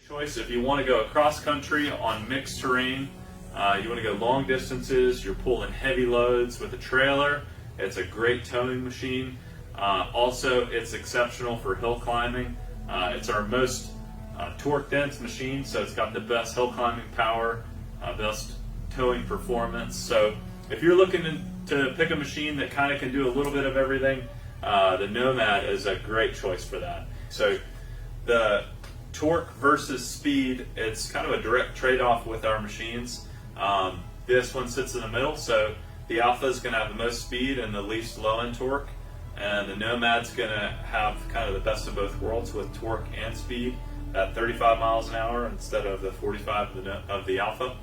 Choice if you want to go across country on mixed terrain, you want to go long distances, you're pulling heavy loads with a trailer, it's a great towing machine. Also, it's exceptional for hill climbing. It's our most torque dense machine, so it's got the best hill climbing power, best towing performance. So if you're looking to pick a machine that kind of can do a little bit of everything, the Nomad is a great choice for that. So the torque versus speed, it's kind of a direct trade-off with our machines. This one sits in the middle, so the Alpha is going to have the most speed and the least low-end torque, and the Nomad's going to have kind of the best of both worlds with torque and speed at 35 miles an hour instead of the 45 of the Alpha.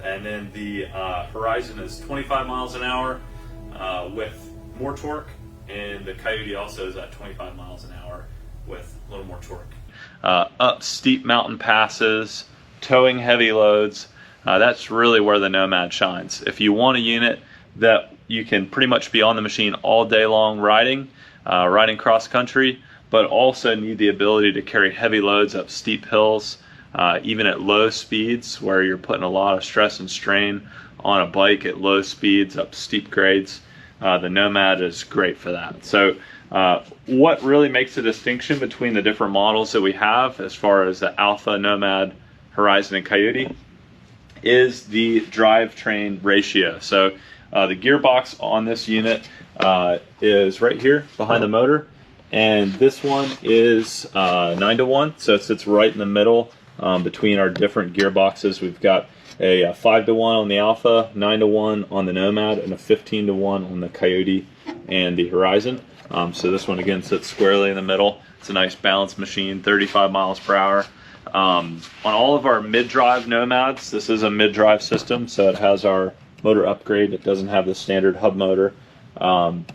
And then the Horizon is 25 miles an hour with more torque, and the Coyote also is at 25 miles an hour with a little more torque. Up steep mountain passes, towing heavy loads, that's really where the Nomad shines. If you want a unit that you can pretty much be on the machine all day long riding cross country, but also need the ability to carry heavy loads up steep hills, even at low speeds where you're putting a lot of stress and strain on a bike at low speeds up steep grades, the Nomad is great for that. So what really makes a distinction between the different models that we have as far as the Alpha, Nomad, Horizon, and Coyote is the drivetrain ratio. So the gearbox on this unit is right here behind the motor, and this one is 9-to-1, so it sits right in the middle between our different gearboxes. We've got a 5-to-1 on the Alpha, 9-to-1 on the Nomad, and a 15-to-1 on the Coyote and the Horizon. So this one again sits squarely in the middle. It's a nice balanced machine, 35 miles per hour. On all of our mid-drive Nomads, this is a mid-drive system, so it has our motor upgrade. It doesn't have the standard hub motor.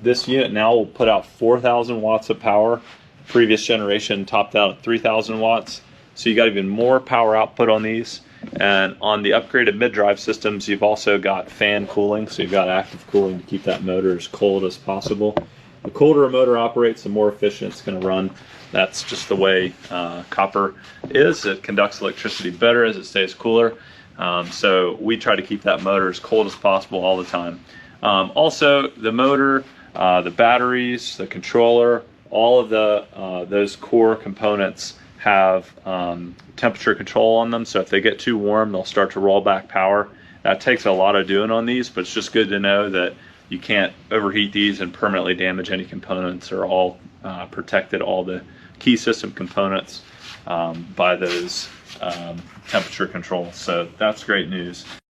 This unit now will put out 4,000 watts of power. Previous generation topped out at 3,000 watts. So you got even more power output on these. And on the upgraded mid-drive systems, you've also got fan cooling, so you've got active cooling to keep that motor as cold as possible. The colder a motor operates, the more efficient it's going to run. That's just the way copper is. It conducts electricity better as it stays cooler. So we try to keep that motor as cold as possible all the time. Also, the motor, the batteries, the controller, all of those core components have temperature control on them. So if they get too warm, they'll start to roll back power. That takes a lot of doing on these, but it's just good to know that you can't overheat these and permanently damage any components. They're all protected, all the key system components, by those temperature controls. So that's great news.